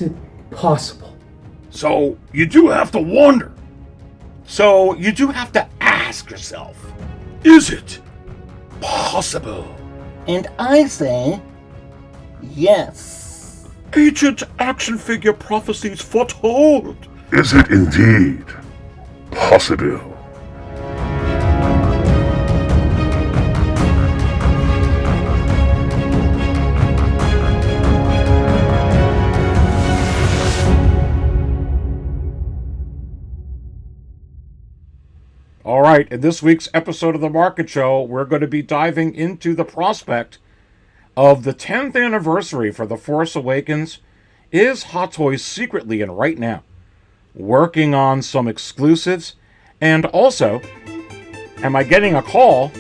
is it possible? So you do have to wonder. So you do have to ask yourself, is it possible? And I say, yes. Ancient action figure prophecies foretold. Is it indeed possible? All right, in this week's episode of The Market Show, we're going to be diving into the prospect of the 10th anniversary for The Force Awakens. Is Hot Toys secretly and right now working on some exclusives? And also, am I getting a call?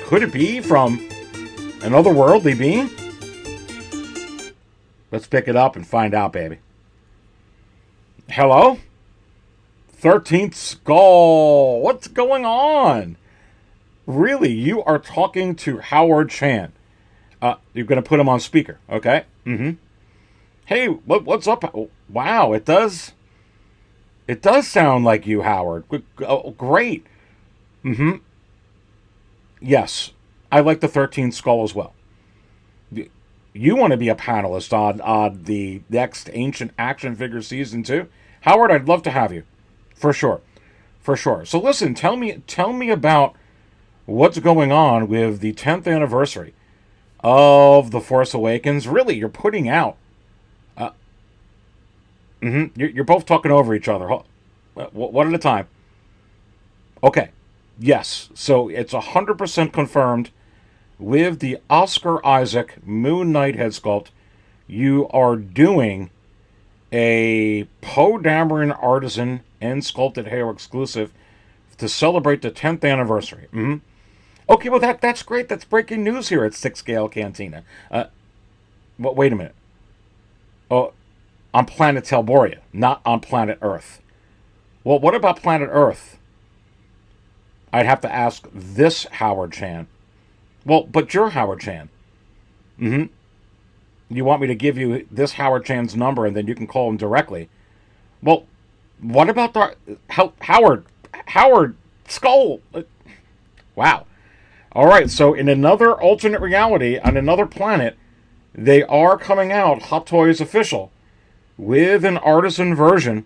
Could it be from an otherworldly being? Let's pick it up and find out, baby. Hello? 13th Skull. What's going on? Really, you are talking to Howard Chan. You're going to put him on speaker, okay? Mm-hmm. Hey, what's up? Wow, it does sound like you, Howard. Oh, great. Mm-hmm. Yes, I like the 13th Skull as well. You want to be a panelist on the next Ancient Action Figure Season 2? Howard, I'd love to have you. For sure. So listen, tell me about what's going on with the 10th anniversary of The Force Awakens. Really, you're putting out... You're both talking over each other. One at a time. Okay. Yes. So it's 100% confirmed with the Oscar Isaac Moon Knight head sculpt. You are doing a Poe Dameron Artisan and sculpted hair exclusive to celebrate the 10th anniversary. Mm-hmm. Okay, well that's great. That's breaking news here at 6 Scale Cantina. Wait a minute. Oh, on planet Telboria, not on planet Earth. Well, what about planet Earth? I'd have to ask this Howard Chan. Well, but you're Howard Chan. Mm-hmm. You want me to give you this Howard Chan's number and then you can call him directly. Well, what about the Howard Skull? Wow. All right, so in another alternate reality on another planet, they are coming out, Hot Toys official, with an artisan version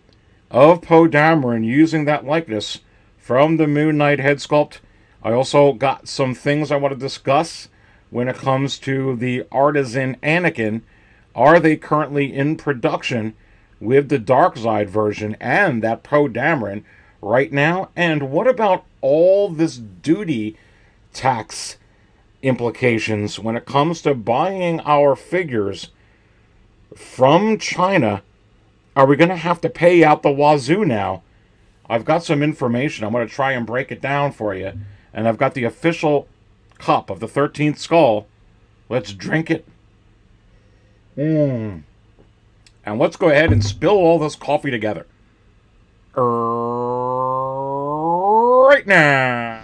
of Poe Dameron using that likeness from the Moon Knight head sculpt. I also got some things I want to discuss when it comes to the Artisan Anakin. Are they currently in production with the dark side version and that Poe Dameron right now? And what about all this duty tax implications when it comes to buying our figures from China? Are we going to have to pay out the wazoo now? I've got some information. I'm going to try and break it down for you. And I've got the official cup of the 13th Skull. Let's drink it. And let's go ahead and spill all this coffee together. Right now.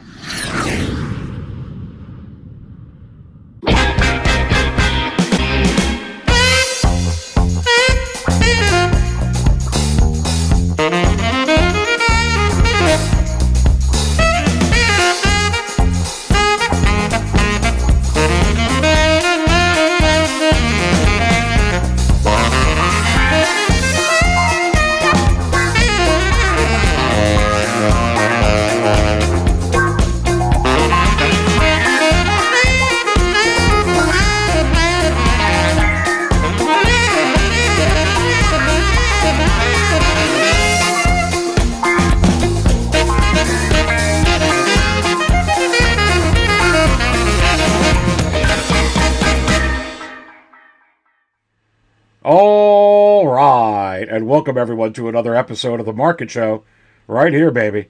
All right, and welcome everyone to another episode of The Market Show, right here, baby,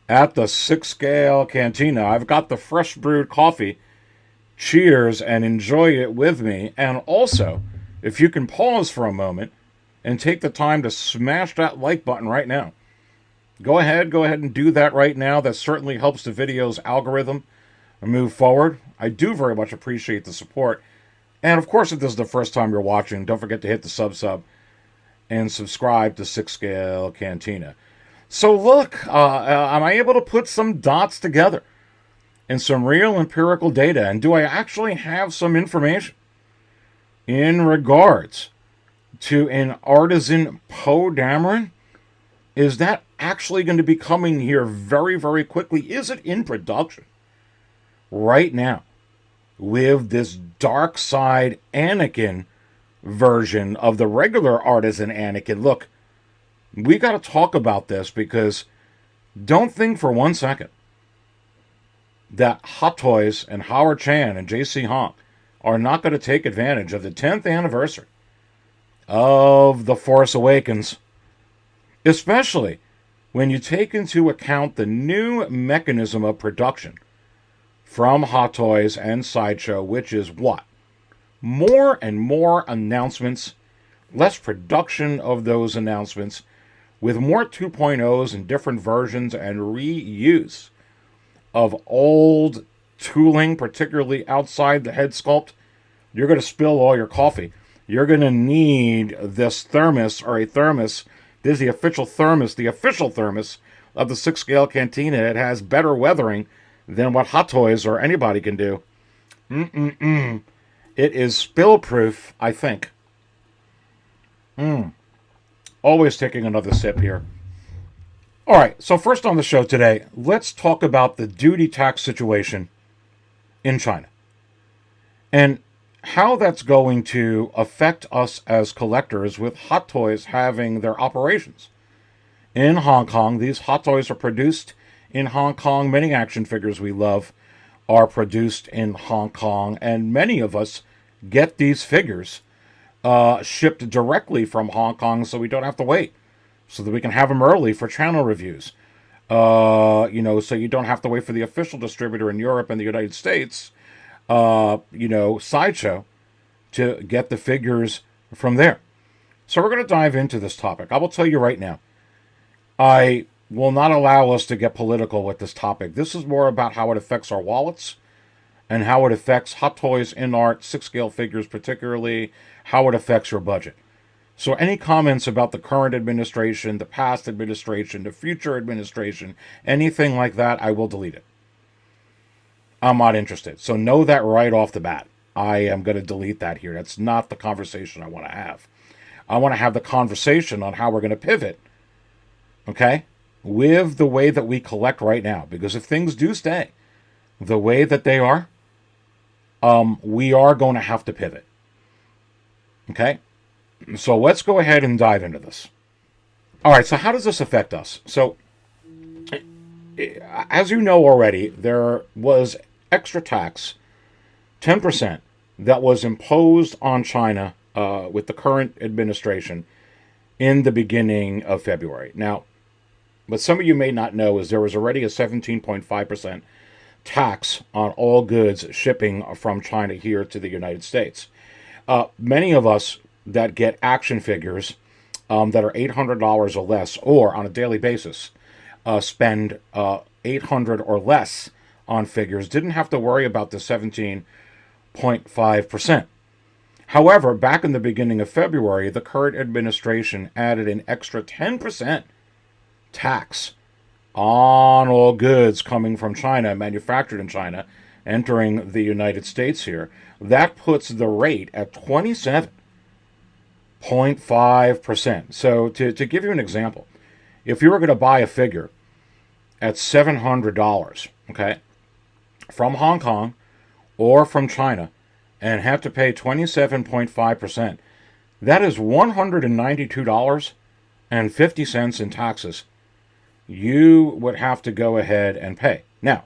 at the 6 Scale Cantina. I've got the fresh brewed coffee. Cheers and enjoy it with me. And also, if you can pause for a moment and take the time to smash that like button right now. Go ahead and do that right now. That certainly helps the video's algorithm move forward. I do very much appreciate the support. And of course, if this is the first time you're watching, don't forget to hit the sub. and subscribe to 6 Scale Cantina. So look, am I able to put some dots together and some real empirical data? And do I actually have some information in regards to an Artisan Poe Dameron? Is that actually going to be coming here very, very quickly? Is it in production right now with this dark side Anakin version of the regular Artisan Anakin? Look, we got to talk about this, because don't think for 1 second that Hot Toys and Howard Chan and JC Honk are not going to take advantage of the 10th anniversary of The Force Awakens, especially when you take into account the new mechanism of production from Hot Toys and Sideshow, which is what? More and more announcements, less production of those announcements, with more 2.0s and different versions and reuse of old tooling, particularly outside the head sculpt. You're going to spill all your coffee. You're going to need this thermos, or a thermos. This is the official thermos of the 6 Scale Cantina. It has better weathering than what Hot Toys or anybody can do. It is spill proof, I think. Always taking another sip here. All right, so first on the show today, let's talk about the duty tax situation in China and how that's going to affect us as collectors, with Hot Toys having their operations in Hong Kong. These Hot Toys are produced in Hong Kong. Many action figures we love are produced in Hong Kong, and many of us get these figures shipped directly from Hong Kong, so we don't have to wait, so that we can have them early for channel reviews. So you don't have to wait for the official distributor in Europe and the United States, Sideshow, to get the figures from there. So we're going to dive into this topic. I will tell you right now, I will not allow us to get political with this topic. This is more about how it affects our wallets and how it affects Hot Toys, in art, 6 Scale figures particularly, how it affects your budget. So any comments about the current administration, the past administration, the future administration, anything like that, I will delete it. I'm not interested. So know that right off the bat. I am going to delete that here. That's not the conversation I want to have. I want to have the conversation on how we're going to pivot, okay, with the way that we collect right now. Because if things do stay the way that they are, we are going to have to pivot. Okay? So let's go ahead and dive into this. All right, so how does this affect us? So, as you know already, there was extra tax, 10%, that was imposed on China with the current administration in the beginning of February. Now, what some of you may not know is there was already a 17.5% tax on all goods shipping from China here to the United States. Many of us that get action figures that are $800 or less, or on a daily basis, spend $800 or less on figures, didn't have to worry about the 17.5%. However, back in the beginning of February, the current administration added an extra 10% tax on all goods coming from China, manufactured in China, entering the United States here. That puts the rate at 27.5%. So to give you an example, if you were going to buy a figure at $700, okay, from Hong Kong or from China, and have to pay 27.5%, that is $192.50 in taxes you would have to go ahead and pay. Now,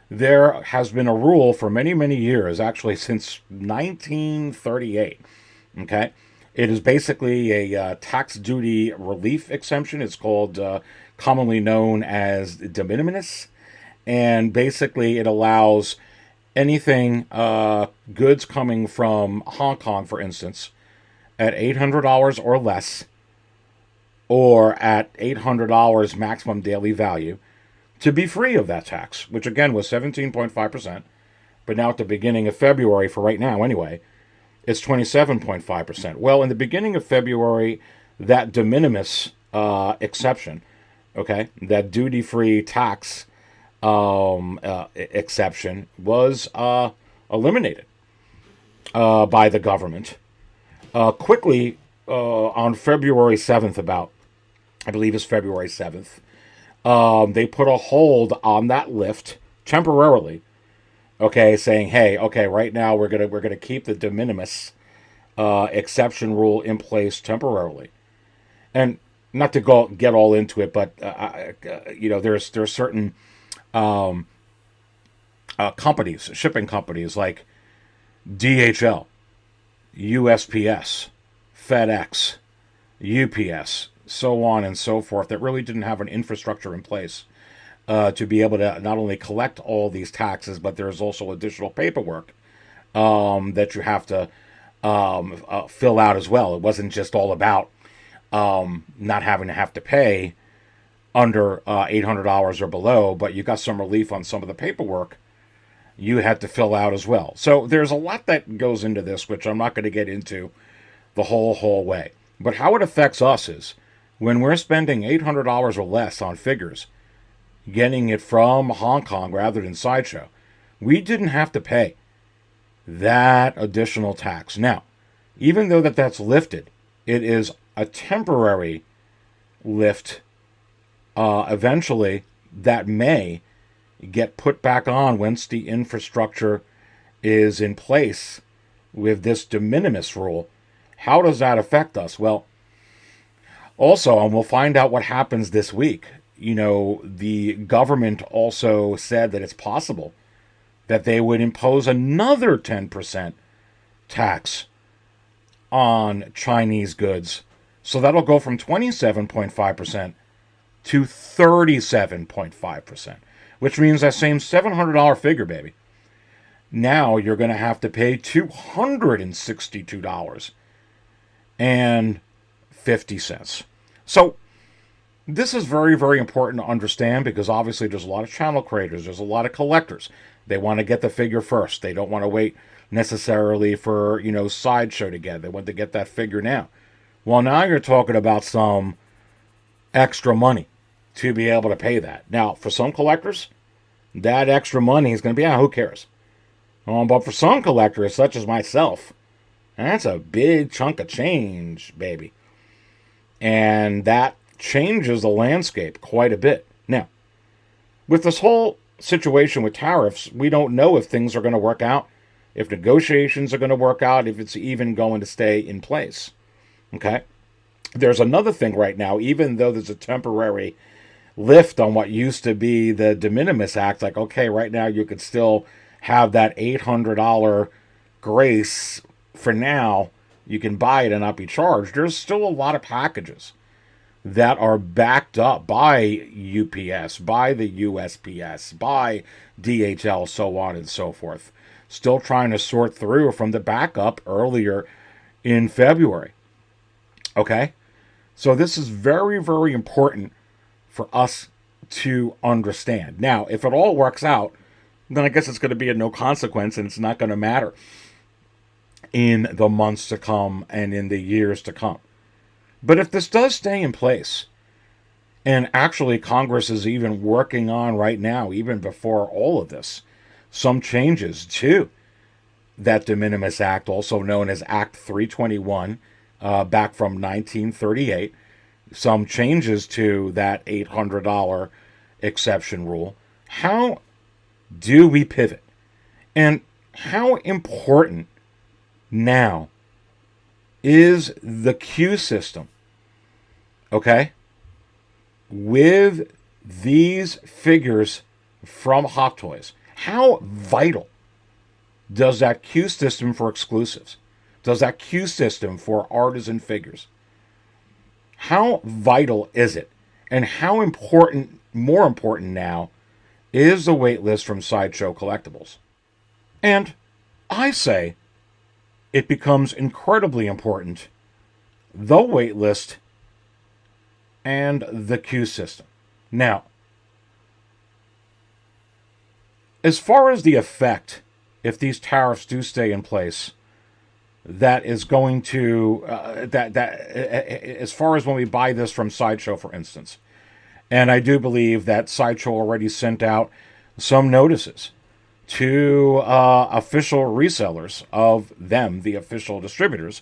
there has been a rule for many, many years, actually since 1938, okay? It is basically a tax duty relief exemption. It's called, commonly known as de minimis, and basically it allows anything, goods coming from Hong Kong, for instance, at $800 or less, or at $800 maximum daily value, to be free of that tax, which again was 17.5%, but now at the beginning of February, for right now anyway, it's 27.5%. Well, in the beginning of February, that de minimis exception, okay, that duty-free tax exception was eliminated by the government quickly on February 7th, I believe it's February 7th. They put a hold on that lift temporarily. Okay, saying, hey, okay, right now we're gonna keep the de minimis exception rule in place temporarily, and not to get all into it, but there's certain companies, shipping companies like DHL, USPS, FedEx, UPS, so on and so forth, that really didn't have an infrastructure in place to be able to not only collect all these taxes, but there's also additional paperwork that you have to fill out as well. It wasn't just all about not having to have to pay under $800 or below, but you got some relief on some of the paperwork you had to fill out as well. So there's a lot that goes into this, which I'm not going to get into the whole way. But how it affects us is when we're spending $800 or less on figures, getting it from Hong Kong rather than Sideshow, we didn't have to pay that additional tax. Now, even though that's lifted, it is a temporary lift. Eventually, that may get put back on once the infrastructure is in place with this de minimis rule. How does that affect us? Well, also, and we'll find out what happens this week, the government also said that it's possible that they would impose another 10% tax on Chinese goods. So that'll go from 27.5% to 37.5%, which means that same $700 figure, baby, now you're going to have to pay $262.50. So this is very, very important to understand, because obviously there's a lot of channel creators, there's a lot of collectors. They want to get the figure first. They don't want to wait necessarily for, Sideshow to get it. They want to get that figure now. Well, now you're talking about some extra money to be able to pay that. Now, for some collectors, that extra money is going to be, who cares? But for some collectors, such as myself, that's a big chunk of change, baby. And that changes the landscape quite a bit. Now, with this whole situation with tariffs, we don't know if things are going to work out, if negotiations are going to work out, if it's even going to stay in place. Okay? There's another thing right now, even though there's a temporary lift on what used to be the de minimis act, like, okay, right now you could still have that $800 grace for now. You can buy it and not be charged. There's still a lot of packages that are backed up by UPS, by the USPS, by DHL, so on and so forth. Still trying to sort through from the backup earlier in February. Okay? So this is very, very important for us to understand. Now, if it all works out, then I guess it's going to be of no consequence, and it's not going to matter in the months to come and in the years to come. But if this does stay in place, and actually Congress is even working on right now, even before all of this, some changes to that de minimis act, also known as Act 321, back from 1938, some changes to that $800 exception rule. How do we pivot? And how important now is the queue system? Okay? With these figures from Hot Toys, how vital does that queue system for exclusives, does that queue system for artisan figures, how vital is it? And how important, more important now, is the waitlist from Sideshow Collectibles? And I say it becomes incredibly important, the waitlist and the queue system. Now, as far as the effect, if these tariffs do stay in place, that is going to as far as when we buy this from Sideshow, for instance. And I do believe that Sideshow already sent out some notices to official resellers of them, the official distributors,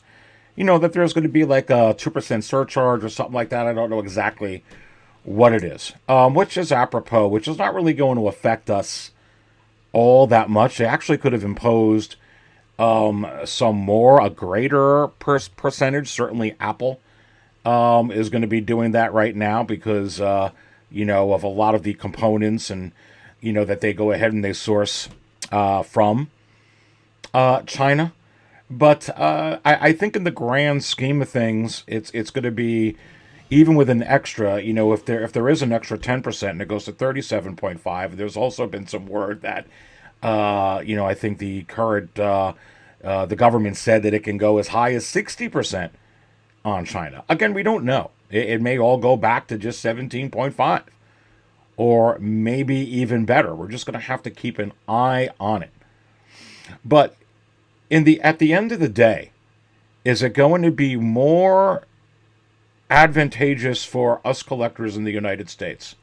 that there's going to be like a 2% surcharge or something like that. I don't know exactly what it is, which is apropos, which is not really going to affect us all that much. They actually could have imposed a greater percentage. Certainly Apple is going to be doing that right now because, of a lot of the components and, that they go ahead and they source from China. But I think in the grand scheme of things, it's going to be, even with an extra, if there is an extra 10% and it goes to 37.5, there's also been some word that, I think the current, the government said that it can go as high as 60% on China. Again, we don't know. It may all go back to just 17.5 or maybe even better. We're just going to have to keep an eye on it. But at the end of the day, is it going to be more advantageous for us collectors in the United States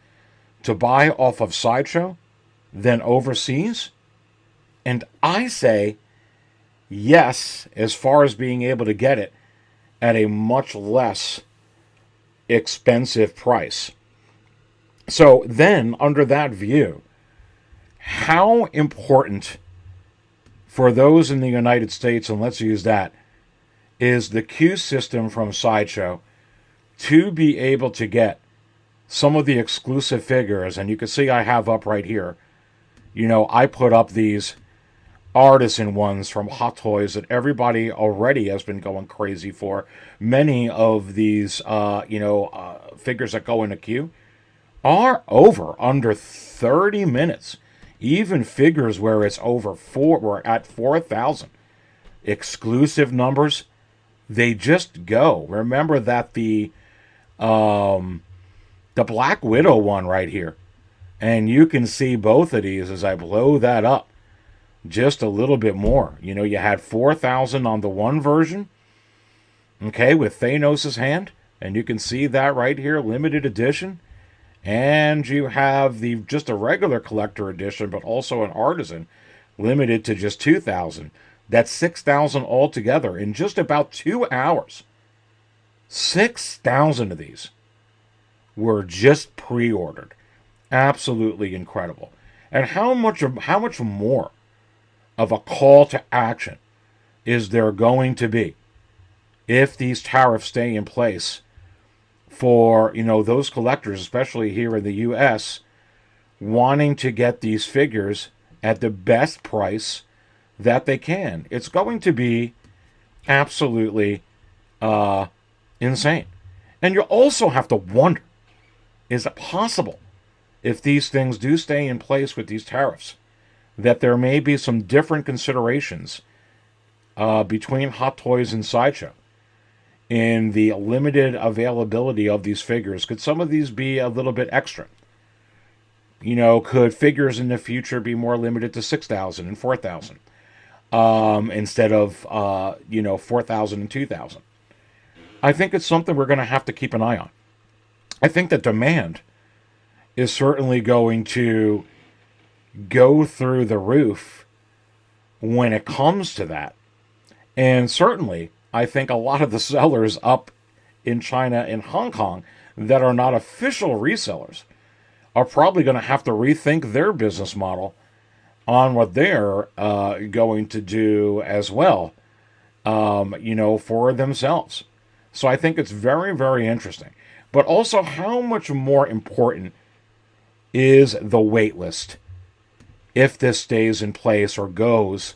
to buy off of Sideshow than overseas? And I say yes, as far as being able to get it at a much less expensive price. So then, under that view, how important for those in the United States, and let's use that, is the queue system from Sideshow to be able to get some of the exclusive figures. And you can see I have up right here, I put up these Artisan ones from Hot Toys that everybody already has been going crazy for. Many of these, figures that go in a queue are over under 30 minutes. Even figures where it's we're at 4,000. Exclusive numbers, they just go. Remember that the Black Widow one right here, and you can see both of these as I blow that up just a little bit more. You had 4,000 on the one version, okay, with Thanos' hand, and you can see that right here, limited edition. And you have just a regular collector edition, but also an Artisan, limited to just 2,000. That's 6,000 altogether in just about 2 hours. 6,000 of these were just pre-ordered. Absolutely incredible. And how much more of a call to action is there going to be if these tariffs stay in place for, those collectors, especially here in the U.S., wanting to get these figures at the best price that they can? It's going to be absolutely insane. And you also have to wonder, is it possible, if these things do stay in place with these tariffs, that there may be some different considerations between Hot Toys and Sideshow in the limited availability of these figures? Could some of these be a little bit extra? Could figures in the future be more limited to 6,000 and 4,000 instead of 4,000 and 2,000? I think it's something we're going to have to keep an eye on. I think that demand is certainly going to go through the roof when it comes to that. And certainly, I think a lot of the sellers up in China and Hong Kong that are not official resellers are probably going to have to rethink their business model on what they're going to do as well, for themselves. So I think it's very, very interesting. But also, how much more important is the waitlist if this stays in place or goes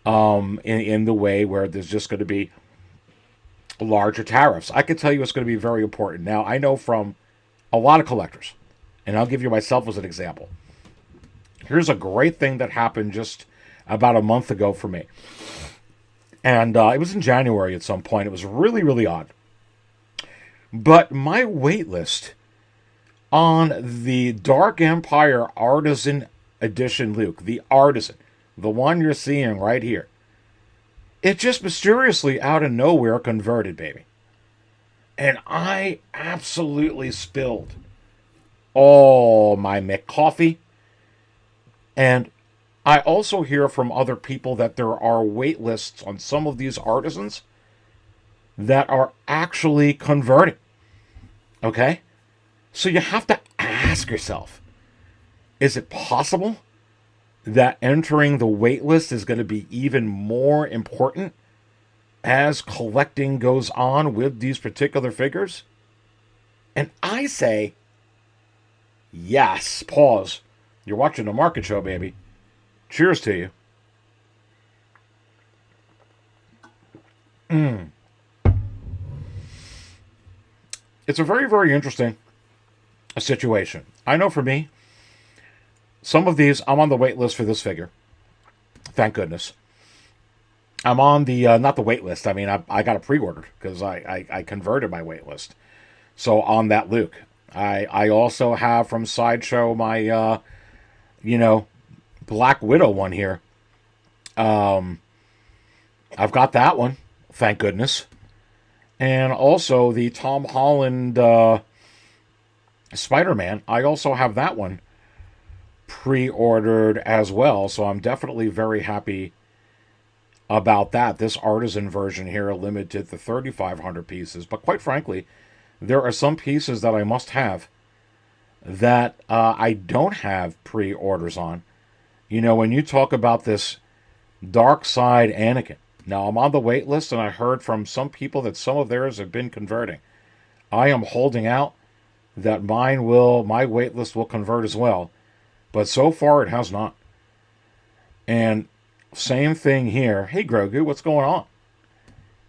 in the way where there's just going to be larger tariffs? I can tell you it's going to be very important. Now, I know from a lot of collectors, and I'll give you myself as an example. Here's a great thing that happened just about a month ago for me. And it was in January at some point. It was really, really odd. But my waitlist on the Dark Empire Artisan Edition Luke, the Artisan, the one you're seeing right here, It just mysteriously out of nowhere converted, baby. And I absolutely spilled all my McCoffee. And I also hear from other people that there are wait lists on some of these artisans that are actually converting. Okay? So you have to ask yourself, is it possible that entering the wait list is going to be even more important as collecting goes on with these particular figures? And I say, yes. Pause. You're watching the market show, baby. Cheers to you. It's a very, very interesting situation. I know for me, some of these, I'm on the wait list for this figure. Thank goodness. I'm on the, not the wait list. I mean, I got it pre-ordered because I converted my wait list. So on that Luke. I also have from Sideshow my, Black Widow one here. I've got that one. Thank goodness. And also the Tom Holland Spider-Man. I also have that one pre-ordered as well. So I'm definitely very happy about that. This Artisan version here limited to 3,500 pieces. But quite frankly, there are some pieces that I must have that I don't have pre-orders on. You know, when you talk about this Dark Side Anakin. Now, I'm on the wait list, and I heard from some people that some of theirs have been converting. I am holding out that my wait list will convert as well. But so far, it has not. And same thing here. Hey, Grogu, what's going on?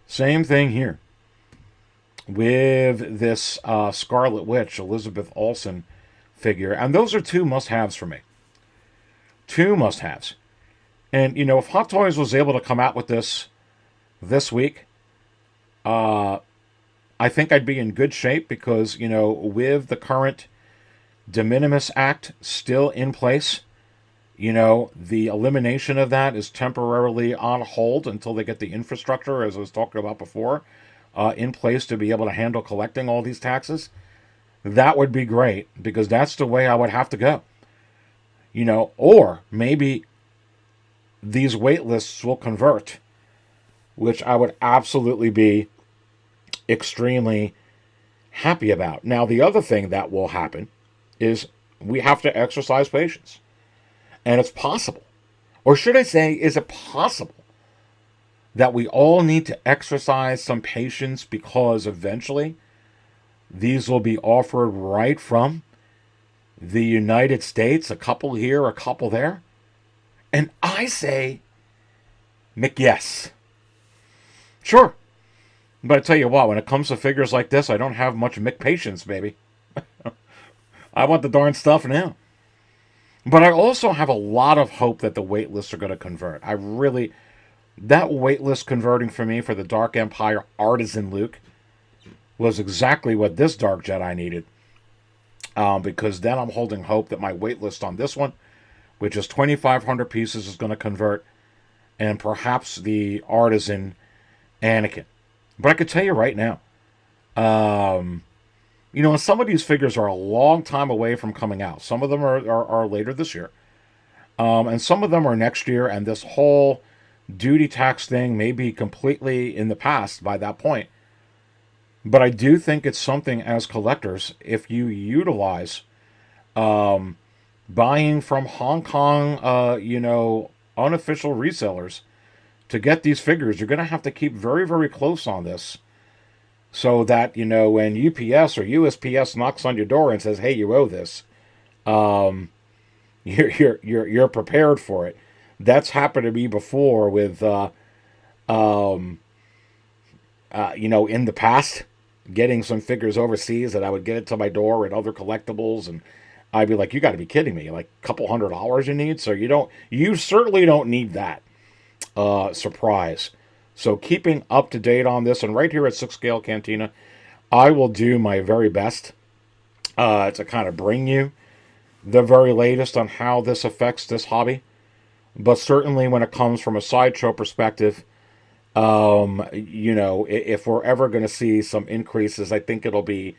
Same thing here. With this Scarlet Witch, Elizabeth Olsen figure. And those are two must-haves for me. Two must-haves. And, you know, if Hot Toys was able to come out with this week, I think I'd be in good shape because, you know, with the current de minimis act still in place, you know, the elimination of that is temporarily on hold until they get the infrastructure, as I was talking about before, in place to be able to handle collecting all these taxes. That would be great because that's the way I would have to go. You know, or maybe these wait lists will convert, which I would absolutely be extremely happy about. Now, the other thing that will happen is we have to exercise patience. And it's possible, or should I say, is it possible that we all need to exercise some patience because eventually these will be offered right from the United States, a couple here, a couple there? And I say, yes. Sure. But I tell you what, when it comes to figures like this, I don't have much patience, baby. I want the darn stuff now. But I also have a lot of hope that the wait lists are going to convert. That wait list converting for me for the Dark Empire Artisan Luke was exactly what this Dark Jedi needed. Because then I'm holding hope that my wait list on this one, which is 2,500 pieces, is going to convert. And perhaps the Artisan Anakin. But I could tell you right now, you know, some of these figures are a long time away from coming out. Some of them are later this year. And some of them are next year. And this whole duty tax thing may be completely in the past by that point. But I do think it's something as collectors, if you utilize buying from Hong Kong, you know, unofficial resellers to get these figures, you're going to have to keep very, very close on this. So that, you know, when UPS or USPS knocks on your door and says, "Hey, you owe this," you're prepared for it. That's happened to me before with, you know, in the past, getting some figures overseas that I would get it to my door and other collectibles, and I'd be like, "You got to be kidding me! Like a couple $100 you need?" So you certainly don't need that surprise. So keeping up to date on this, and right here at 6 Scale Cantina, I will do my very best to kind of bring you the very latest on how this affects this hobby. But certainly when it comes from a Sideshow perspective, If we're ever going to see some increases, I think it'll be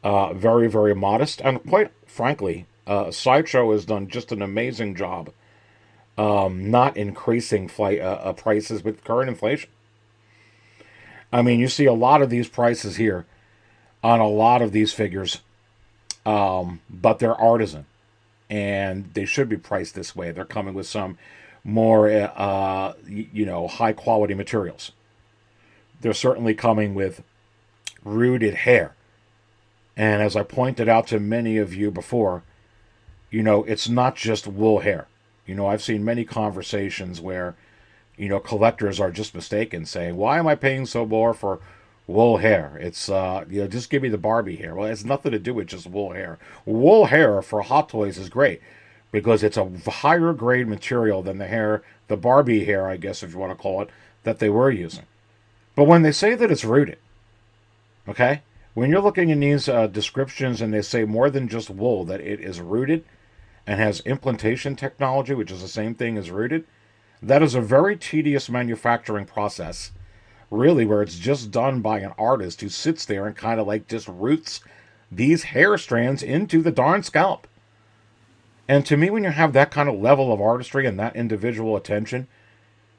very, very modest. And quite frankly, Sideshow has done just an amazing job not increasing prices with current inflation. I mean, you see a lot of these prices here on a lot of these figures, but they're artisan and they should be priced this way. They're coming with some more, high quality materials. They're certainly coming with rooted hair. And as I pointed out to many of you before, it's not just wool hair. I've seen many conversations where, collectors are just mistaken, saying, why am I paying so more for wool hair? It's, just give me the Barbie hair. Well, it has nothing to do with just wool hair. Wool hair for Hot Toys is great because it's a higher grade material than the Barbie hair, I guess, if you want to call it, that they were using. But when they say that it's rooted, okay? When you're looking in these descriptions and they say more than just wool, that it is rooted and has implantation technology, which is the same thing as rooted, that is a very tedious manufacturing process, really, where it's just done by an artist who sits there and kind of like just roots these hair strands into the darn scalp. And to me, when you have that kind of level of artistry and that individual attention,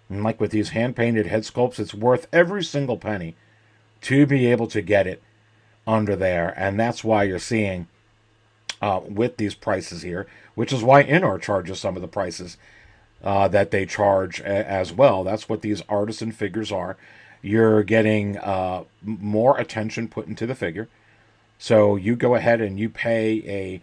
and like with these hand-painted head sculpts, it's worth every single penny to be able to get it under there. And that's why you're seeing with these prices here, which is why Inart charges some of the prices that they charge as well. That's what these artisan figures are. You're getting more attention put into the figure. So you go ahead and you pay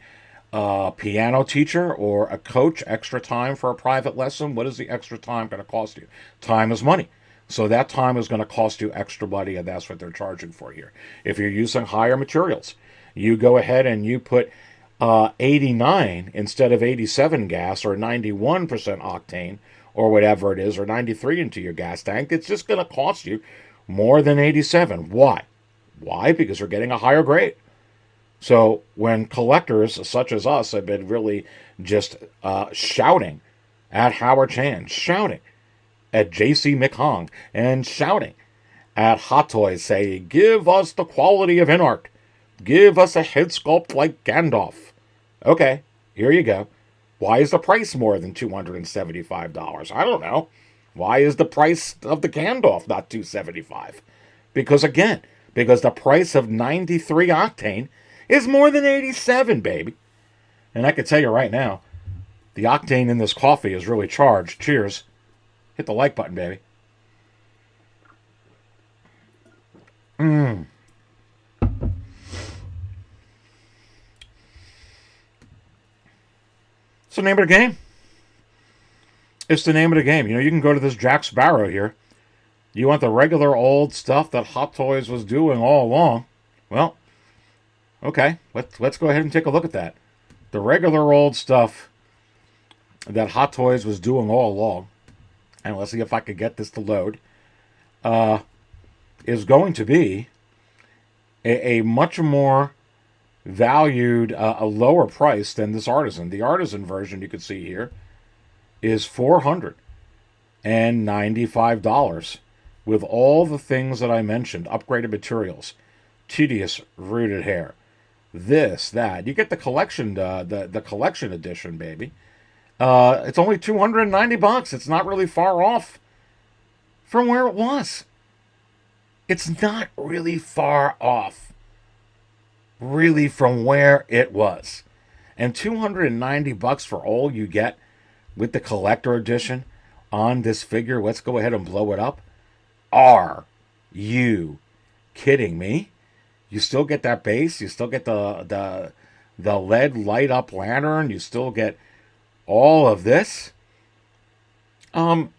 a piano teacher or a coach extra time for a private lesson. What is the extra time going to cost you? Time is money. So that time is going to cost you extra money, and that's what they're charging for here. If you're using higher materials, you go ahead and you put 89 instead of 87 gas, or 91% octane, or whatever it is, or 93 into your gas tank. It's just going to cost you more than 87. Why? Why? Because you're getting a higher grade. So when collectors such as us have been really just shouting at Howard Chan, shouting at JC McHong, and shouting at Hot Toys, saying, give us the quality of Inart. Give us a head sculpt like Gandalf. Okay, here you go. Why is the price more than $275? I don't know. Why is the price of the Gandalf not $275? Because the price of 93 octane is more than 87, baby. And I can tell you right now, the octane in this coffee is really charged. Cheers. Hit the like button, baby. It's the name of the game. It's the name of the game. You can go to this Jack Sparrow here. You want the regular old stuff that Hot Toys was doing all along. Well, okay. Let's go ahead and take a look at that. The regular old stuff that Hot Toys was doing all along, and let's see if I could get this to load, is going to be a much more valued, a lower price than this Artisan. The Artisan version you can see here is $495 with all the things that I mentioned: upgraded materials, tedious rooted hair, this, that. You get the collection, the collection edition, baby. It's only $290. It's not really far off from where it was. It's not really far off, really, from where it was. And $290 for all you get with the collector edition on this figure. Let's go ahead and blow it up. Are you kidding me? You still get that base. You still get the LED light up lantern. You still get all of this. And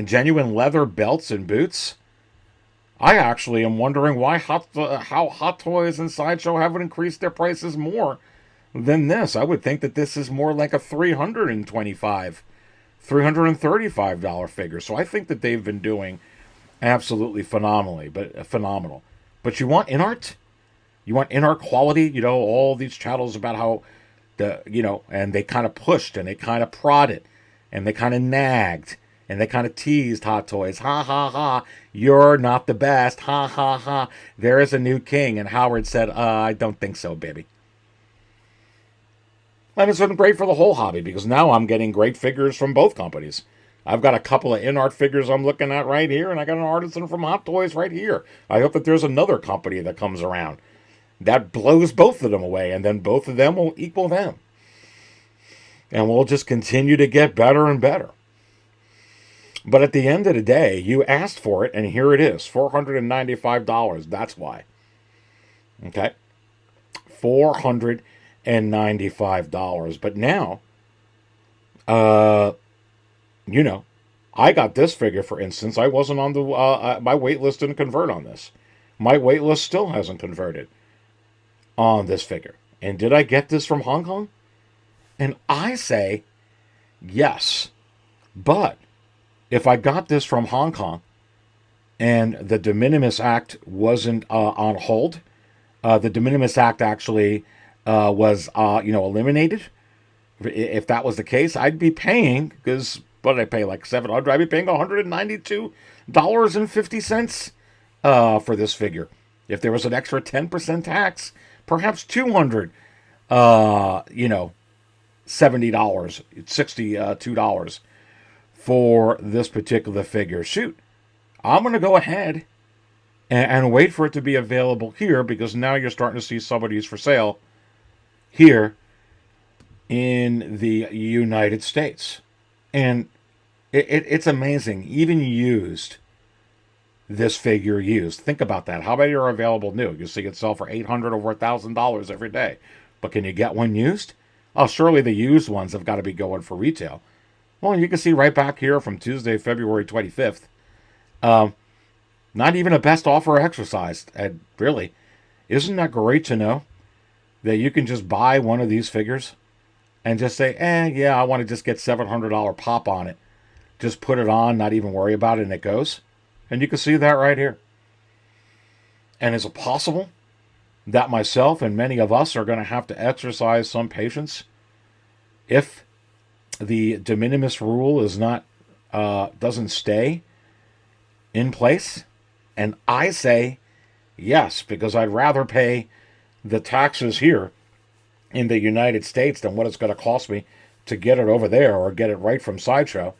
genuine leather belts and boots. I actually am wondering why how Hot Toys and Sideshow haven't increased their prices more than this. I would think that this is more like a $335 figure. So I think that they've been doing absolutely phenomenal. But you want Inart? You want Inart quality? All these channels about how and they kind of pushed and they kind of prodded and they kind of nagged And they kind of teased Hot Toys. Ha, ha, ha. You're not the best. Ha, ha, ha. There is a new king. And Howard said, I don't think so, baby. And it's been great for the whole hobby because now I'm getting great figures from both companies. I've got a couple of in-art figures I'm looking at right here, and I got an Artisan from Hot Toys right here. I hope that there's another company that comes around that blows both of them away, and then both of them will equal them. And we'll just continue to get better and better. But at the end of the day, you asked for it, and here it is, $495. That's why. Okay? $495. But now, you know, I got this figure, for instance. I wasn't on the, my waitlist didn't convert on this. My waitlist still hasn't converted on this figure. And did I get this from Hong Kong? And I say, yes. But if I got this from Hong Kong and the de minimis act wasn't on hold, the de minimis act actually was, eliminated. If that was the case, I'd be paying, because what did I pay, like $700? I'd be paying $192.50 for this figure. If there was an extra 10% tax, perhaps $200, $70, $62 for this particular figure. Shoot, I'm going to go ahead and wait for it to be available here, because now you're starting to see some of these for sale here in the United States. And it's amazing. Even used, this figure used. Think about that. How many are available new? You see it sell for $800 over $1,000 every day. But can you get one used? Oh, surely the used ones have got to be going for retail. Well, you can see right back here from Tuesday, February 25th. Not even a best offer exercise. And really, isn't that great to know that you can just buy one of these figures and just say, yeah, I want to just get $700 pop on it. Just put it on, not even worry about it, and it goes. And you can see that right here. And is it possible that myself and many of us are going to have to exercise some patience if the de minimis rule is not, doesn't stay in place? And I say yes, because I'd rather pay the taxes here in the United States than what it's going to cost me to get it over there or get it right from Sideshow,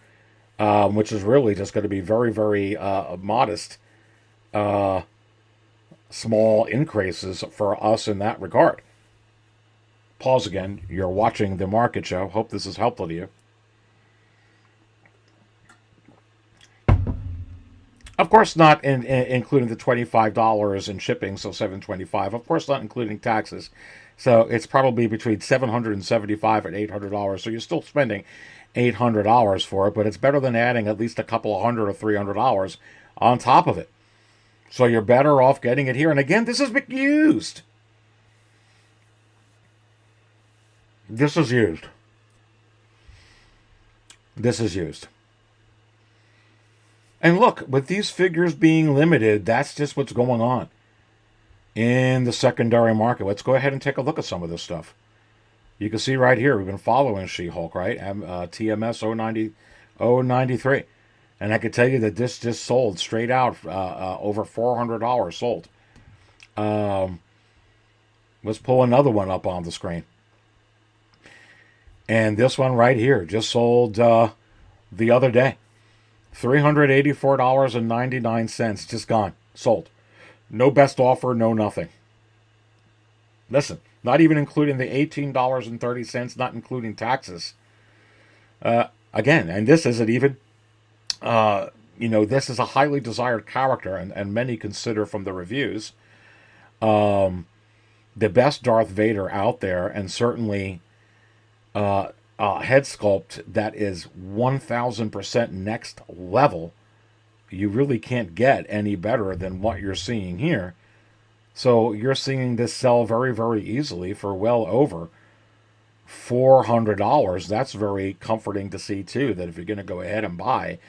which is really just going to be very, very modest, small increases for us in that regard. Pause again. You're watching The Market Show. Hope this is helpful to you. Of course, not including the $25 in shipping, so $725. Of course, not including taxes. So it's probably between $775 and $800. So you're still spending $800 for it, but it's better than adding at least a couple of $100 or $300 on top of it. So you're better off getting it here. And again, this is used. This is used. This is used. And look, with these figures being limited, that's just what's going on in the secondary market. Let's go ahead and take a look at some of this stuff. You can see right here, we've been following She-Hulk, right? TMS 093. And I can tell you that this just sold straight out over $400 sold. Let's pull another one up on the screen. And this one right here just sold the other day. $384.99, just gone, sold. No best offer, no nothing. Listen, not even including the $18.30, not including taxes. Again, and this isn't even, this is a highly desired character, and many consider from the reviews the best Darth Vader out there, and certainly head sculpt that is 1,000% next level. You really can't get any better than what you're seeing here. So you're seeing this sell very, very easily for well over $400. That's very comforting to see too, that if you're going to go ahead and buy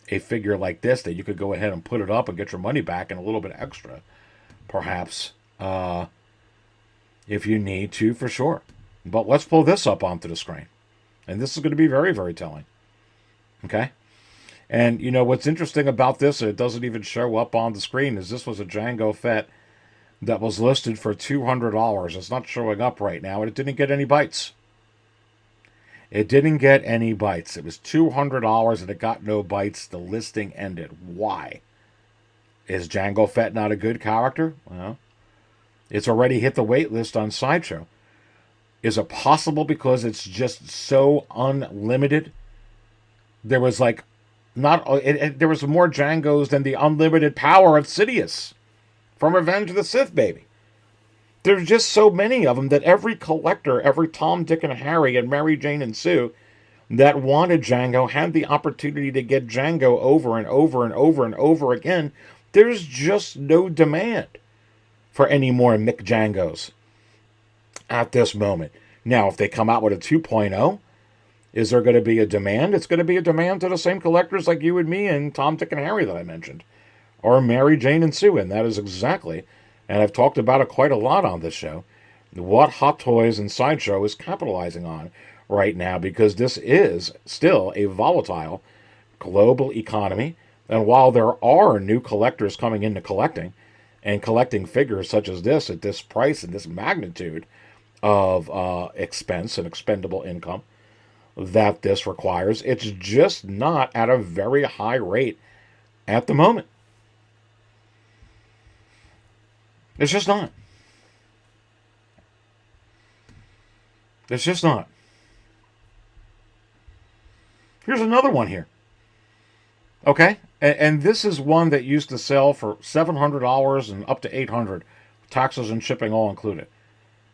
a figure like this, that you could go ahead and put it up and get your money back and a little bit extra, perhaps, if you need to, for sure. But let's pull this up onto the screen. And this is going to be very, very telling. Okay? And, what's interesting about this, and it doesn't even show up on the screen, is this was a Django Fett that was listed for $200. It's not showing up right now, and it didn't get any bites. It didn't get any bites. It was $200, and it got no bites. The listing ended. Why? Is Django Fett not a good character? Well, it's already hit the wait list on Sideshow. Is it possible because it's just so unlimited? There was like there was more Django's than the unlimited power of Sidious from Revenge of the Sith, baby. There's just so many of them that every collector, every Tom, Dick, and Harry, and Mary, Jane, and Sue that wanted Django had the opportunity to get Django over and over and over and over again. There's just no demand for any more Mick Djangos at this moment. Now, if they come out with a 2.0, is there going to be a demand? It's going to be a demand to the same collectors like you and me and Tom, Dick, and Harry that I mentioned. Or Mary, Jane, and Sue. And that is exactly, and I've talked about it quite a lot on this show, what Hot Toys and Sideshow is capitalizing on right now, because this is still a volatile global economy. And while there are new collectors coming into collecting and collecting figures such as this at this price and this magnitude of expense and expendable income that this requires, it's just not at a very high rate at the moment. It's just not. It's just not. Here's another one here. Okay? And this is one that used to sell for $700 and up to $800, taxes and shipping all included.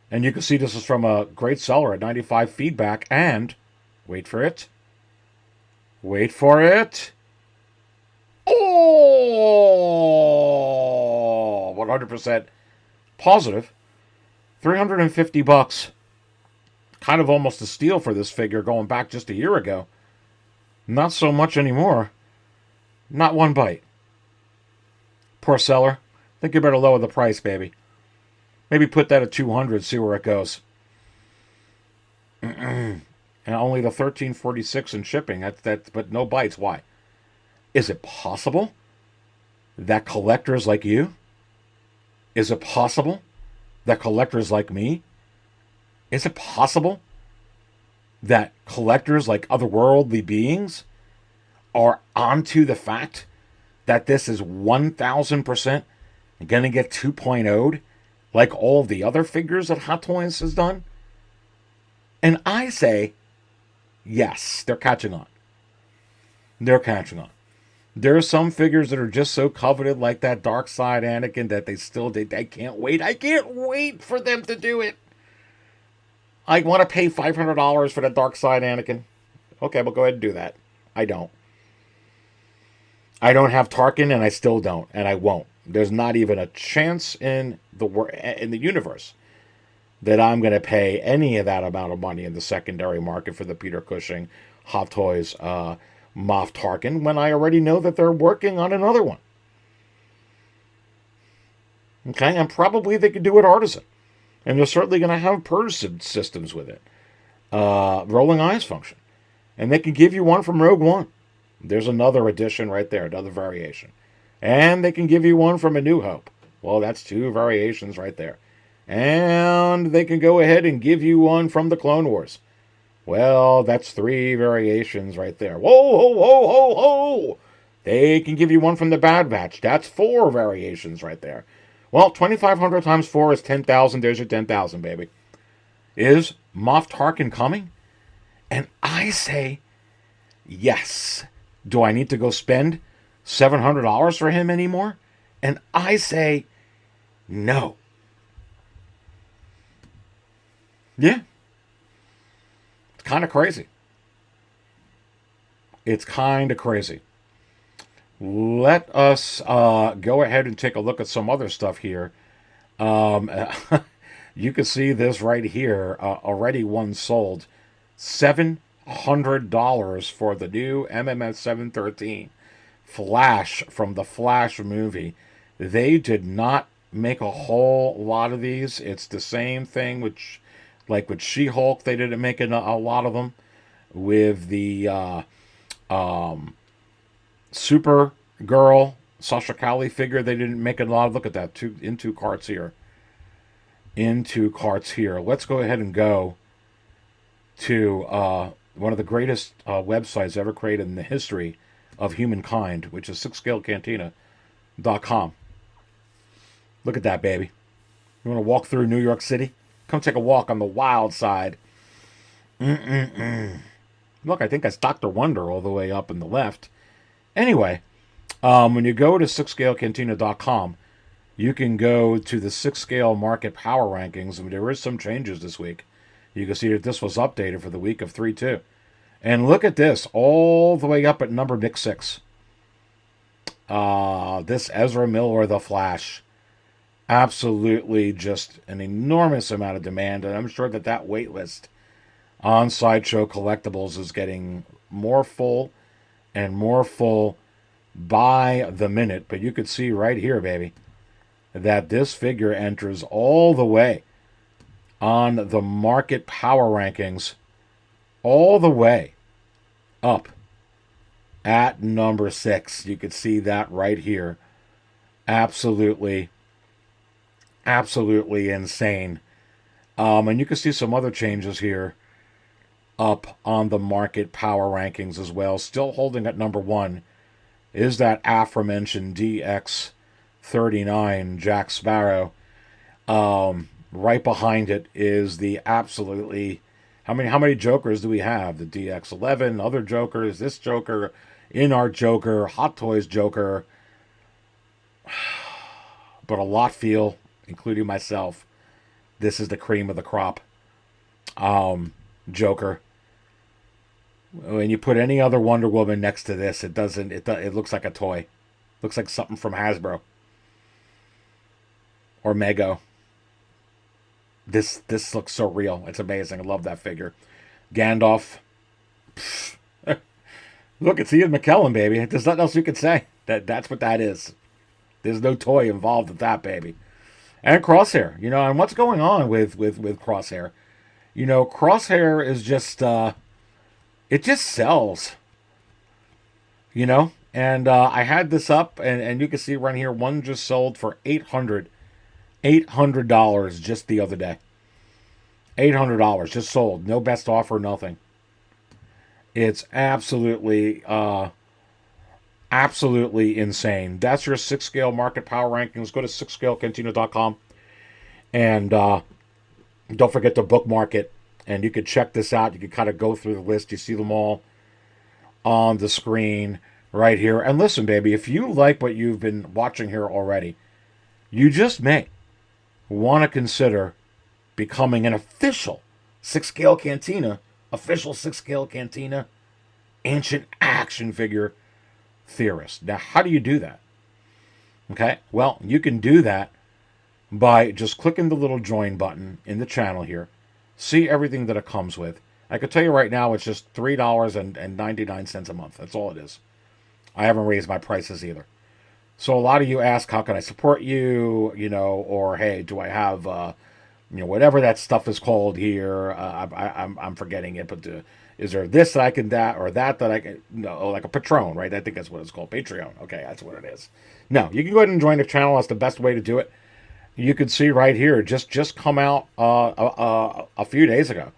And you can see this is from a great seller at 95 feedback, and wait for it. Wait for it. Oh, 100% positive. $350. Kind of almost a steal for this figure going back just a year ago. Not so much anymore. Not one bite. Poor seller. I think you better lower the price, baby. Maybe put that at 200, see where it goes. And only the $13.46 in shipping. But no bites. Why? Is it possible that collectors like you? Is it possible that collectors like me? Is it possible that collectors like otherworldly beings are onto the fact that this is 1,000% going to get 2.0'd like all the other figures that Hot Toys has done? And I say, yes, they're catching on. They're catching on. There are some figures that are just so coveted, like that dark side Anakin, that they can't wait. I can't wait for them to do it. I want to pay $500 for the dark side Anakin. Okay, well, go ahead and do that. I don't. I don't have Tarkin, and I still don't, and I won't. There's not even a chance in the universe that I'm going to pay any of that amount of money in the secondary market for the Peter Cushing Hot Toys Moff Tarkin when I already know that they're working on another one. Okay, and probably they could do it Artisan. And they're certainly going to have purge systems with it. Rolling eyes function. And they can give you one from Rogue One. There's another edition right there, another variation. And they can give you one from A New Hope. Well, that's two variations right there. And they can go ahead and give you one from the Clone Wars. Well, that's three variations right there. Whoa, whoa, whoa, whoa, whoa! They can give you one from the Bad Batch. That's four variations right there. Well, 2,500 times 4 is 10,000. There's your 10,000, baby. Is Moff Tarkin coming? And I say, yes. Do I need to go spend $700 for him anymore? And I say, no. Yeah. It's kind of crazy. It's kind of crazy. Let us go ahead and take a look at some other stuff here. You can see this right here. Already one sold. $700 for the new MMS 713 Flash from the Flash movie. They did not make a whole lot of these. It's the same thing with She-Hulk. They didn't make a lot of them. With the Supergirl, Sasha Cali figure. They didn't make a lot. Look at that. In two carts here. In two carts here. Let's go ahead and go to one of the greatest websites ever created in the history of humankind, which is 6scalecantina.com. Look at that, baby. You want to walk through New York City? Come take a walk on the wild side. Look, I think that's Dr. Wonder all the way up in the left. Anyway, when you go to 6scalecantina.com, you can go to the 6scale market power rankings. I mean, there is some changes this week. You can see that this was updated for the week of 3/2. And look at this, all the way up at number Nick 6. This Ezra Miller, The Flash. Absolutely just an enormous amount of demand. And I'm sure that that wait list on Sideshow Collectibles is getting more full and more full by the minute. But you could see right here, baby, that this figure enters all the way on the market power rankings, all the way up at number 6. You could see that right here. Absolutely insane. And you can see some other changes here up on the market power rankings as well. Still holding at number 1 is that aforementioned DX39 Jack Sparrow. Right behind it is the absolutely... How many Jokers do we have? The DX11, other Jokers, this Joker, In-Art Joker, Hot Toys Joker. But a lot feel, including myself, this is the cream of the crop. Joker. When you put any other Wonder Woman next to this, it looks like a toy. Looks like something from Hasbro. Or Mego. This looks so real. It's amazing. I love that figure. Gandalf. Look, it's Ian McKellen, baby. There's nothing else you can say. That's what that is. There's no toy involved with that, baby. And Crosshair. And what's going on with Crosshair? Crosshair is just... it just sells. And I had this up, and you can see right here, one just sold for $800 just the other day. $800 just sold. No best offer, nothing. It's absolutely insane. That's your 6scale market power rankings. Go to 6scalecantina.com and don't forget to bookmark it. And you can check this out. You can kind of go through the list. You see them all on the screen right here. And listen, baby, if you like what you've been watching here already, you just may want to consider becoming an official 6scale Cantina, ancient action figure theorist. Now, how do you do that? Okay, well, you can do that by just clicking the little join button in the channel here. See everything that it comes with. I can tell you right now, it's just $3.99 a month. That's all it is. I haven't raised my prices either. So a lot of you ask, how can I support you? Or hey, do I have, whatever that stuff is called here? I'm forgetting it, but is there this that I can or that I can? No, like a Patron, right? I think that's what it's called, Patreon. Okay, that's what it is. No, you can go ahead and join the channel. That's the best way to do it. You can see right here, just come out a few days ago,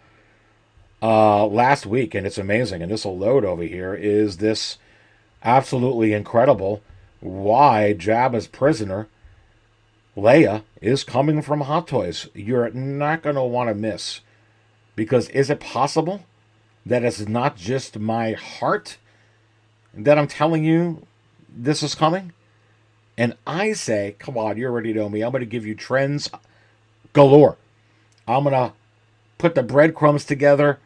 last week, and it's amazing. And this will load over here. Is this absolutely incredible? Why Jabba's prisoner, Leia, is coming from Hot Toys. You're not going to want to miss. Because is it possible that it's not just my heart that I'm telling you this is coming? And I say, come on, you already know me. I'm going to give you trends galore. I'm going to put the breadcrumbs together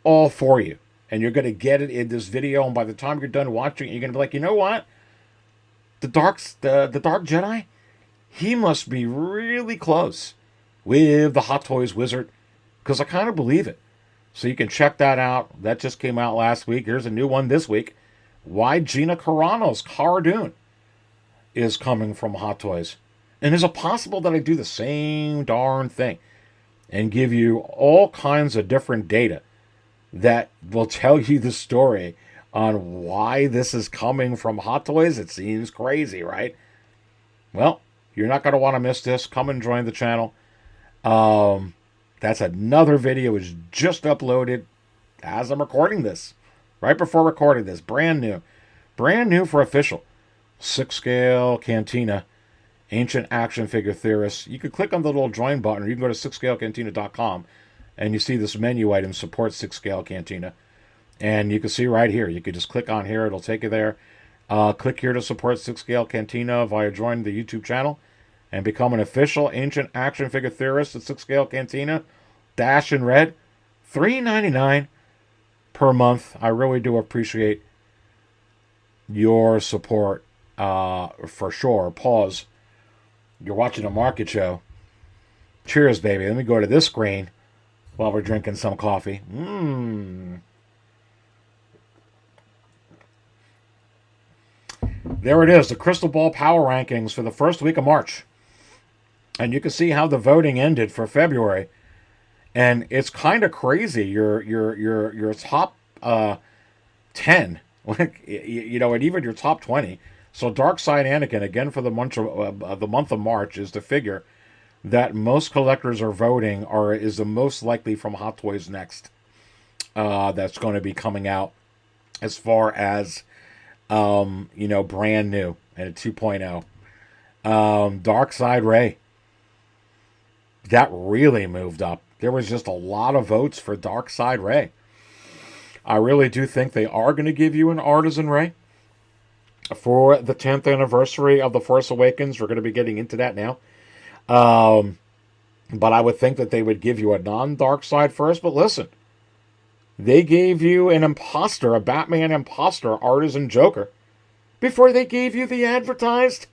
all for you. And you're going to get it in this video. And by the time you're done watching it, you're going to be like, you know what? The Dark Jedi, he must be really close with the Hot Toys wizard. Because I kind of believe it. So you can check that out. That just came out last week. Here's a new one this week. Why Gina Carano's Cara Dune is coming from Hot Toys. And is it possible that I do the same darn thing and give you all kinds of different data that will tell you the story on why this is coming from Hot Toys. It seems crazy, right? Well, you're not going to want to miss this. Come and join the channel. That's another video is just uploaded as I'm recording this. Right before recording this. Brand new. Brand new for official. 6-scale Cantina. Ancient action figure theorists. You can click on the little join button, or you can go to 6scalecantina.com, and you see this menu item, support 6-scale Cantina. And you can see right here. You can just click on here. It'll take you there. Click here to support 6-scale Cantina via join the YouTube channel and become an official ancient action figure theorist at 6-scale Cantina. Dash in red. $3.99 per month. I really do appreciate your support for sure. Pause. You're watching a market show. Cheers, baby. Let me go to this screen while we're drinking some coffee. There it is, the Crystal Ball Power Rankings for the first week of March. And you can see how the voting ended for February. And it's kind of crazy. Your top 10, like, you know, and even your top 20. So Dark Side Anakin, again for the month of March, is the figure that most collectors are voting is the most likely from Hot Toys next. That's going to be coming out as far as, you know, brand new and a 2.0. Dark Side Ray. That really moved up. There was just a lot of votes for Dark Side Ray. I really do think they are going to give you an Artisan Ray for the 10th anniversary of The Force Awakens. We're going to be getting into that now. But I would think that they would give you a non-Dark Side first. But listen, they gave you an imposter, a Batman imposter Artisan Joker, before they gave you the advertised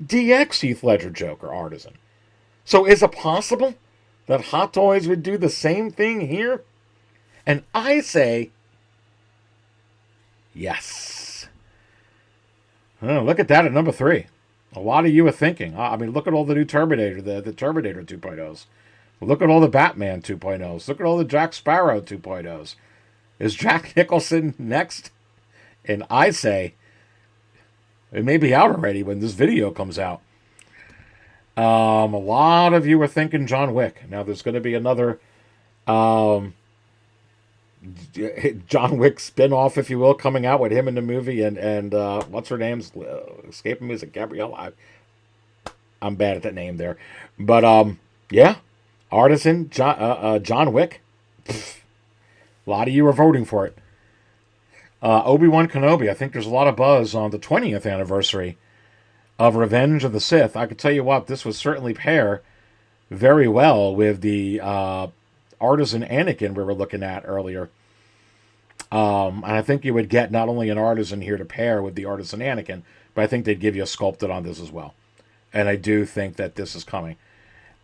DX Heath Ledger Joker Artisan. So is it possible that Hot Toys would do the same thing here? And I say, yes. Oh, look at that at number 3. A lot of you are thinking. I mean, look at all the new Terminator, the Terminator 2.0s. Look at all the Batman 2.0s. Look at all the Jack Sparrow 2.0s. Is Jack Nicholson next? And I say, it may be out already when this video comes out. A lot of you are thinking John Wick. Now, there's going to be another John Wick spin-off, if you will, coming out with him in the movie. And what's her name's escaping me? Is it Gabrielle? I'm bad at that name there. But, yeah. Artisan, John Wick. Pfft. A lot of you are voting for it. Obi-Wan Kenobi. I think there's a lot of buzz on the 20th anniversary of Revenge of the Sith. I could tell you what, this would certainly pair very well with the Artisan Anakin we were looking at earlier. And I think you would get not only an Artisan here to pair with the Artisan Anakin, but I think they'd give you a sculpted on this as well. And I do think that this is coming.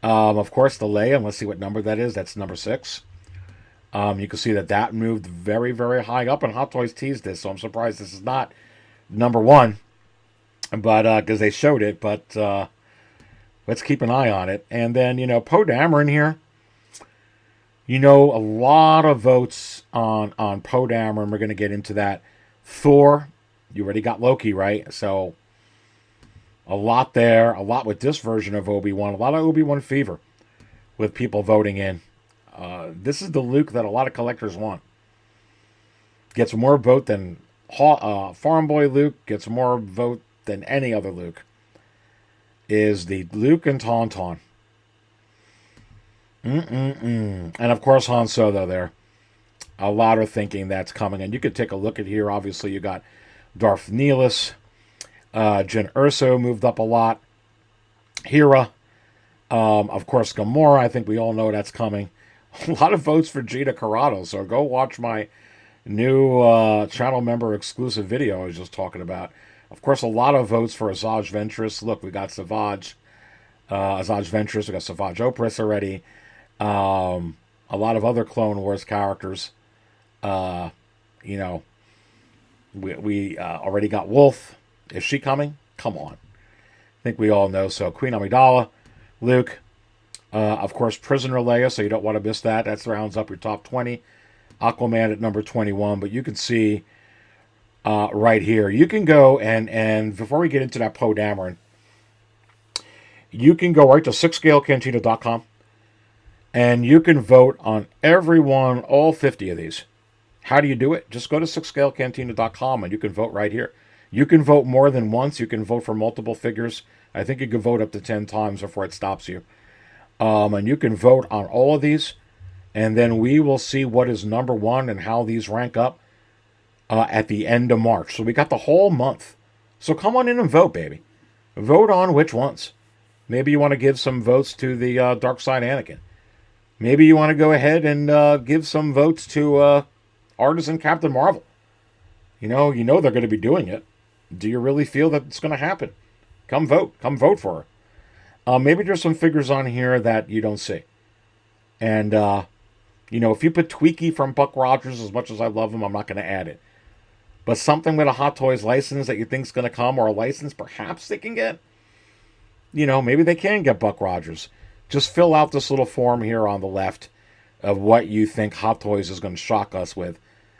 Of course, the Leia, and let's see what number that is. That's number 6. You can see that moved very, very high up, and Hot Toys teased this, so I'm surprised this is not number 1. But, because they showed it, but let's keep an eye on it. And then, you know, Poe Dameron here. You know, a lot of votes on Poe Dameron. We're going to get into that. Thor, you already got Loki, right? So, a lot there. A lot with this version of Obi-Wan. A lot of Obi-Wan fever with people voting in. This is the Luke that a lot of collectors want. Gets more vote than Farm Boy Luke. Gets more vote than any other Luke. Is the Luke and Tauntaun. And of course Han Solo there. A lot are thinking that's coming. And you could take a look at here. Obviously you got Darth Nihilus. Jyn Erso moved up a lot. Hera. Of course Gamora. I think we all know that's coming. A lot of votes for Gina Carano. So go watch my new channel member exclusive video I was just talking about. Of course, a lot of votes for Asajj Ventress. Look, we got Asajj Ventress. We got Savage Opress already. A lot of other Clone Wars characters. You know, we already got Wolf. Is she coming? Come on. I think we all know. So Queen Amidala, Luke, of course, Prisoner Leia, so you don't want to miss that. That rounds up your top 20. Aquaman at number 21. But you can see right here. You can go and before we get into that Poe Dameron, you can go right to sixscalecantina.com and you can vote on every one, all 50 of these. How do you do it? Just go to sixscalecantina.com and you can vote right here. You can vote more than once. You can vote for multiple figures. I think you can vote up to 10 times before it stops you. And you can vote on all of these. And then we will see what is number one and how these rank up at the end of March. So we got the whole month. So come on in and vote, baby. Vote on which ones. Maybe you want to give some votes to the Dark Side Anakin. Maybe you want to go ahead and give some votes to Artisan Captain Marvel. You know they're going to be doing it. Do you really feel that it's going to happen? Come vote. Come vote for her. Maybe there's some figures on here that you don't see. And, if you put Tweaky from Buck Rogers, as much as I love him, I'm not going to add it. But something with a Hot Toys license that you think is going to come, or a license perhaps they can get, maybe they can get Buck Rogers. Just fill out this little form here on the left of what you think Hot Toys is going to shock us with.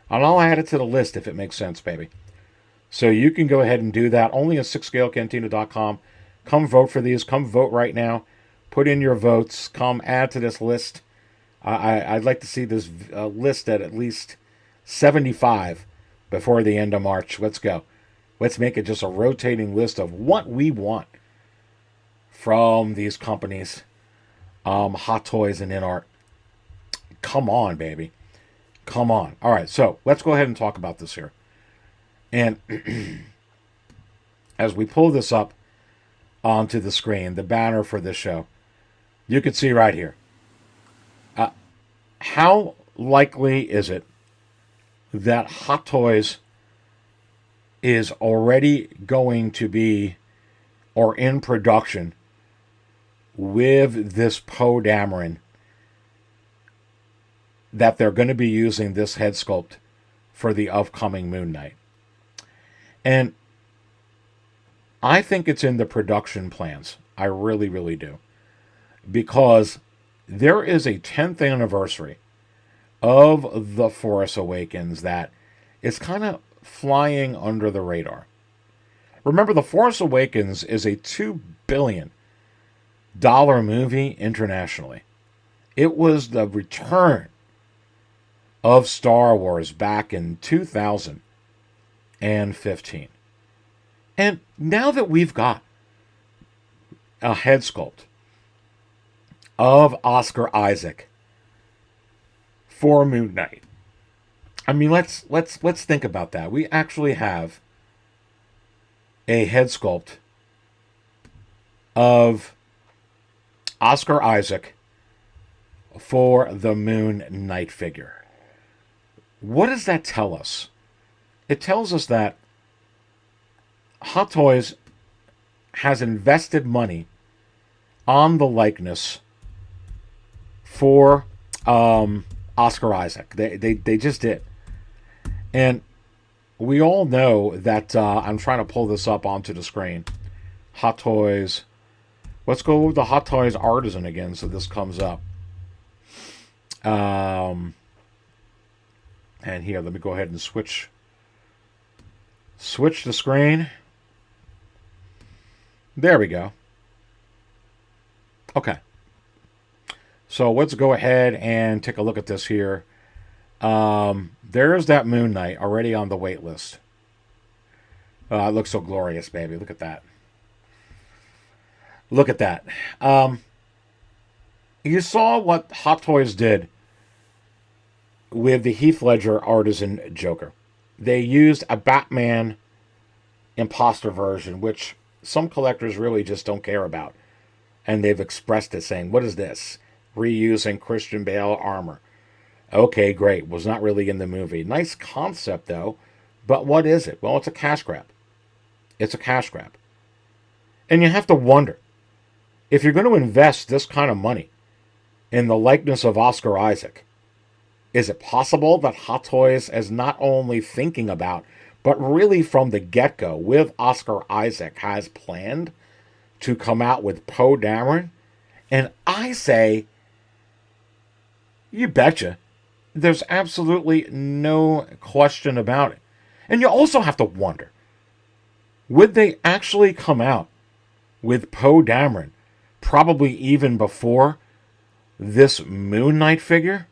And I'll add it to the list if it makes sense, baby. So you can go ahead and do that. Only at sixscalecantina.com. Come vote for these. Come vote right now. Put in your votes. Come add to this list. I'd like to see this list at least 75 before the end of March. Let's go. Let's make it just a rotating list of what we want from these companies. Hot Toys and InArt. Come on, baby. Come on. All right, so let's go ahead and talk about this here. And as we pull this up onto the screen, the banner for this show, you can see right here. How likely is it that Hot Toys is already going to be or in production with this Poe Dameron, that they're going to be using this head sculpt for the upcoming Moon Knight? And I think it's in the production plans. I really, really do. Because there is a 10th anniversary of The Force Awakens that is kind of flying under the radar. Remember, The Force Awakens is a $2 billion movie internationally. It was the return of Star Wars back in 2015. And now that we've got a head sculpt of Oscar Isaac for Moon Knight, I mean, let's think about that. We actually have a head sculpt of Oscar Isaac for the Moon Knight figure. What does that tell us? It tells us that Hot Toys has invested money on the likeness for Oscar Isaac. They just did. And we all know that, I'm trying to pull this up onto the screen. Hot Toys. Let's go with the Hot Toys Artisan again so this comes up. And here, let me go ahead and switch the screen. There we go. Okay. So let's go ahead and take a look at this here. There's that Moon Knight already on the wait list. It looks so glorious, baby. Look at that. Look at that. You saw what Hot Toys did with the Heath Ledger Artisan Joker. They used a Batman imposter version, which some collectors really just don't care about. And they've expressed it saying, what is this? Reusing Christian Bale armor. Okay, great. Was not really in the movie. Nice concept, though. But what is it? Well, it's a cash grab. It's a cash grab. And you have to wonder, if you're going to invest this kind of money in the likeness of Oscar Isaac, is it possible that Hot Toys is not only thinking about, but really from the get-go with Oscar Isaac has planned to come out with Poe Dameron? And I say, you betcha. There's absolutely no question about it. And you also have to wonder, would they actually come out with Poe Dameron probably even before this Moon Knight figure?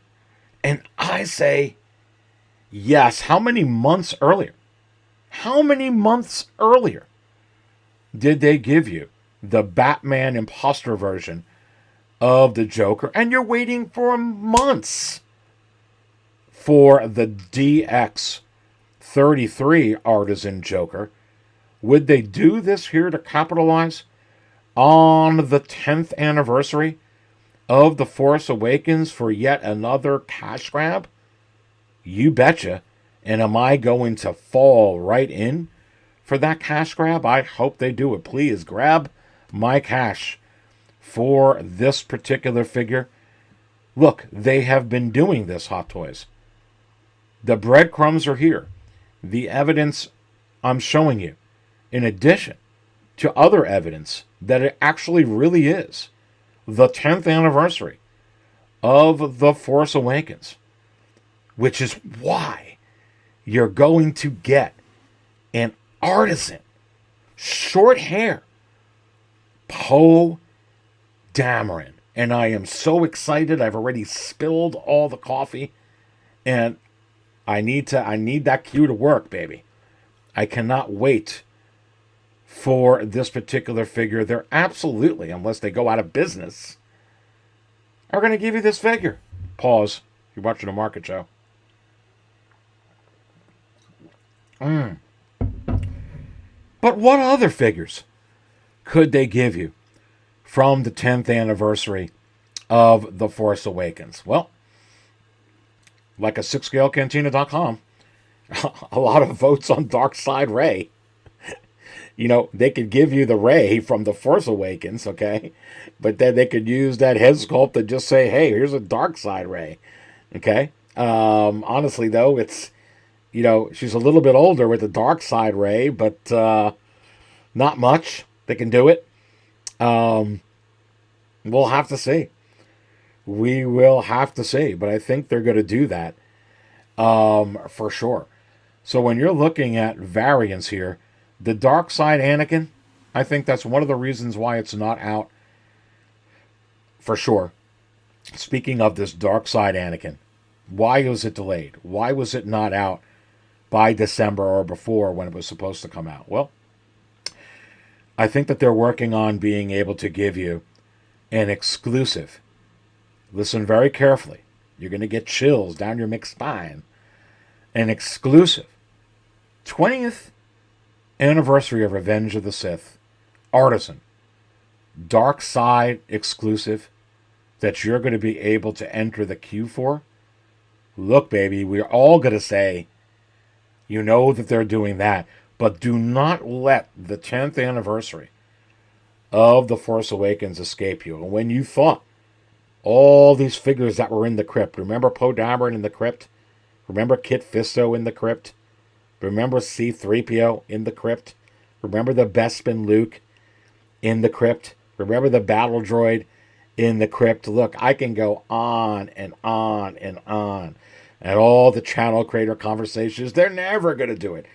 And I say, yes. How many months earlier? How many months earlier did they give you the Batman imposter version of the Joker? And you're waiting for months for the DX33 Artisan Joker. Would they do this here to capitalize on the 10th anniversary of The Force Awakens for yet another cash grab? You betcha. And am I going to fall right in for that cash grab? I hope they do it. Please grab my cash for this particular figure. Look, they have been doing this, Hot Toys. The breadcrumbs are here. The evidence I'm showing you, in addition to other evidence that it actually really is the 10th anniversary of The Force Awakens, which is why you're going to get an Artisan, short hair, Poe Dameron. And I am so excited. I've already spilled all the coffee, and I need that cue to work, baby. I cannot wait for this particular figure. They're absolutely, unless they go out of business, are going to give you this figure. Pause. You're watching a market show. But what other figures could they give you from the 10th anniversary of The Force Awakens? Well, like a 6scalecantina.com, a lot of votes on Darkside Rey. You know, they could give you the Rey from The Force Awakens, okay? But then they could use that head sculpt to just say, hey, here's a Darkside Rey, okay? Honestly, though, it's, you know, she's a little bit older with the Darkside Rey, but not much. They can do it. We'll have to see. We will have to see. But I think they're going to do that for sure. So when you're looking at variants here, the Darkside Anakin, I think that's one of the reasons why it's not out for sure. Speaking of this Darkside Anakin, why was it delayed? Why was it not out by December or before when it was supposed to come out? Well, I think that they're working on being able to give you an exclusive. Listen very carefully. You're going to get chills down your mixed spine. An exclusive 20th anniversary of Revenge of the Sith Artisan Dark Side exclusive that you're going to be able to enter the queue for. Look, baby, we're all going to say, you know that they're doing that, but do not let the 10th anniversary of The Force Awakens escape you. And when you thought all these figures that were in the crypt, remember Poe Dameron in the crypt? Remember Kit Fisto in the crypt? Remember C-3PO in the crypt? Remember the Bespin Luke in the crypt? Remember the battle droid in the crypt? Look, I can go on and on and on. And all the channel creator conversations, they're never going to do it.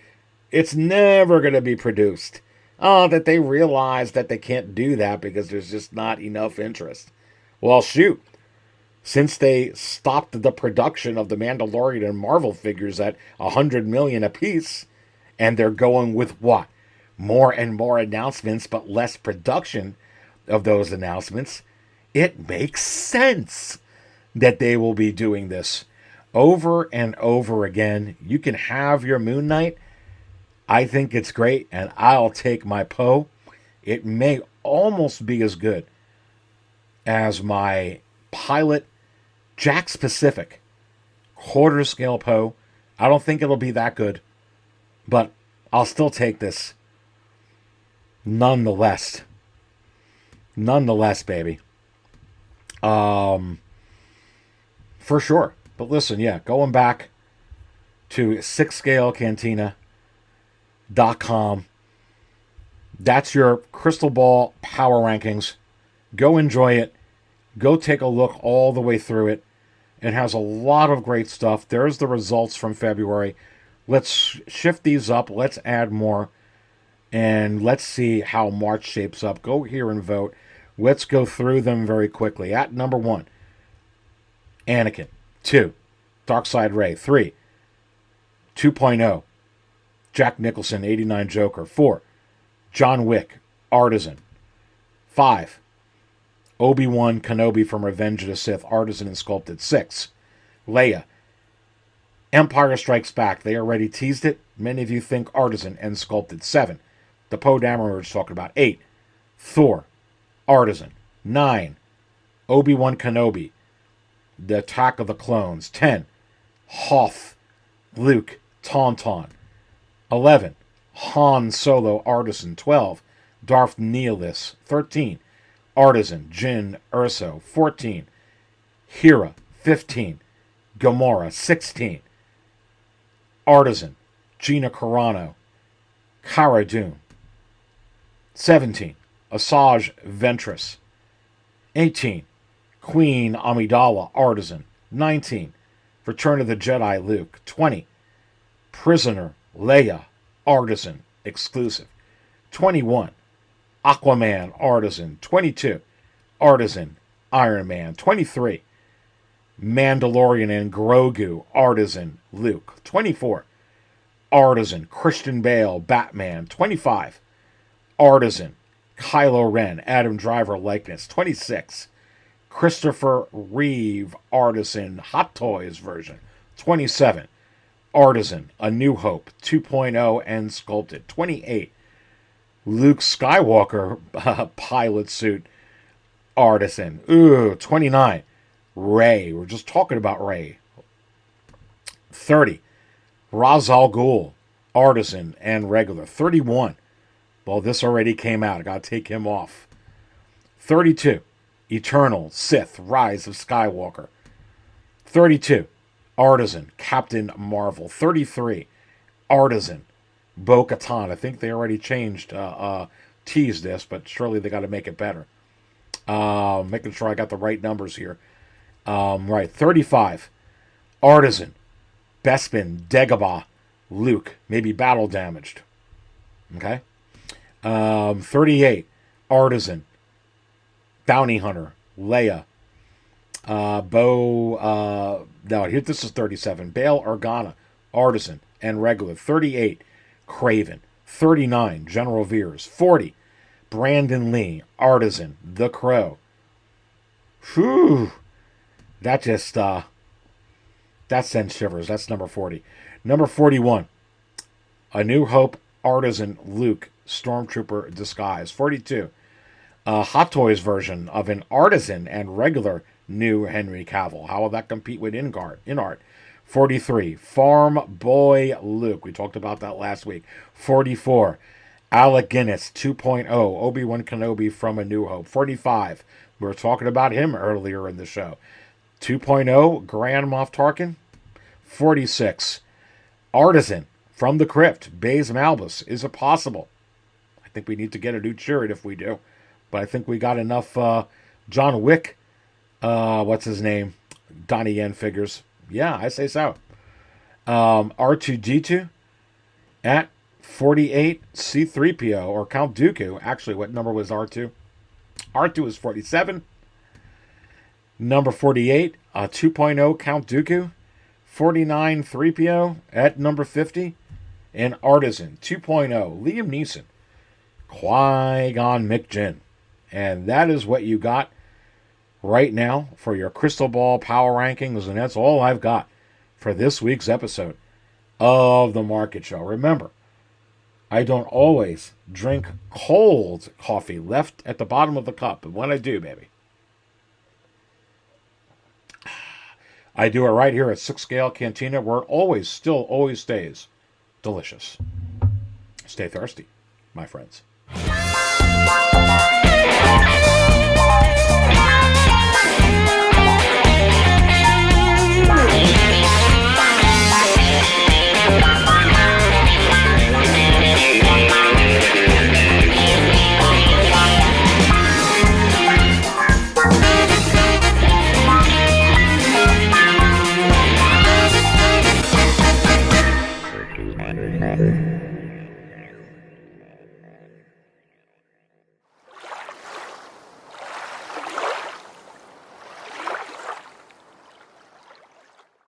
It's never going to be produced. Oh, that they realize that they can't do that because there's just not enough interest. Well, shoot. Since they stopped the production of the Mandalorian and Marvel figures at 100 million apiece, and they're going with what? More and more announcements, but less production of those announcements, it makes sense that they will be doing this over and over again. You can have your Moon Knight. I think it's great, and I'll take my Poe. It may almost be as good as my Pilot Jack Pacific quarter scale Poe. I don't think it'll be that good, but I'll still take this nonetheless. Nonetheless, baby. For sure. But listen, yeah, going back to 6scalecantina.com. That's your crystal ball power rankings. Go enjoy it. Go take a look all the way through it. It has a lot of great stuff. There's the results from February. Let's shift these up. Let's add more. And let's see how March shapes up. Go here and vote. Let's go through them very quickly. At number 1, Anakin. 2, Darkside Ray. 3, 2.0, Jack Nicholson, 89 Joker. 4, John Wick, Artisan. 5, Obi-Wan Kenobi from Revenge of the Sith, Artisan and sculpted. 6, Leia, Empire Strikes Back. They already teased it. Many of you think Artisan and sculpted. 7, the Poe Dameron we were just talking about. 8, Thor, Artisan. 9, Obi-Wan Kenobi, the Attack of the Clones. 10, Hoth, Luke, Tauntaun. 11, Han Solo, Artisan. 12, Darth Nihilus. 13, Artisan, Jyn Erso. 14, Hera. 15, Gamora. 16, Artisan, Gina Carano, Cara Dune. 17, Asajj Ventress. 18, Queen Amidala, Artisan. 19, Return of the Jedi, Luke. 20, Prisoner Leia, Artisan, exclusive. 21, Aquaman, Artisan. 22, Artisan, Iron Man. 23, Mandalorian and Grogu, Artisan, Luke. 24, Artisan, Christian Bale, Batman. 25, Artisan, Kylo Ren, Adam Driver likeness. 26, Christopher Reeve, Artisan, Hot Toys version. 27, Artisan, A New Hope 2.0 and sculpted. 28, Luke Skywalker pilot suit, Artisan. 29, Rey. We're just talking about Rey. 30, Ra's al Ghul, Artisan and regular. 31, well, this already came out. I gotta take him off. 32, Eternal Sith, Rise of Skywalker. 32, Artisan, Captain Marvel. 33, Artisan, Bo-Katan. I think they already teased this, but surely they got to make it better. Making sure I got the right numbers here. Right, 35, Artisan, Bespin, Dagobah, Luke, maybe battle damaged. Okay. 38, Artisan, Bounty Hunter, Leia, this is 37, Bail Organa, Artisan and regular. 38, Craven. 39, General Veers. 40, Brandon Lee, Artisan, The Crow. Whew. That just, that sends shivers. That's number 40. Number 41, A New Hope, Artisan, Luke, Stormtrooper disguise. 42, Hot Toys version of an Artisan and regular new Henry Cavill. How will that compete with InArt? 43, Farm Boy Luke. We talked about that last week. 44, Alec Guinness 2.0, Obi-Wan Kenobi from A New Hope. 45, we were talking about him earlier in the show. 2.0, Grand Moff Tarkin. 46, Artisan from the Crypt, Baze Malbus. Is it possible? I think we need to get a new chariot if we do. But I think we got enough John Wick, what's his name? Donnie Yen figures. Yeah, I say so. R2-D2 at 48, C-3PO or Count Dooku. Actually, what number was R2? R2 is 47. Number 48, 2.0 Count Dooku. 49 3PO at number 50. And Artisan 2.0 Liam Neeson. Qui-Gon Mick-Jin. And that is what you got right now for your Crystal Ball power rankings. And that's all I've got for this week's episode of The Market Show. Remember, I don't always drink cold coffee left at the bottom of the cup. But when I do, baby, I do it right here at 6 Scale Cantina, where it always stays delicious. Stay thirsty, my friends.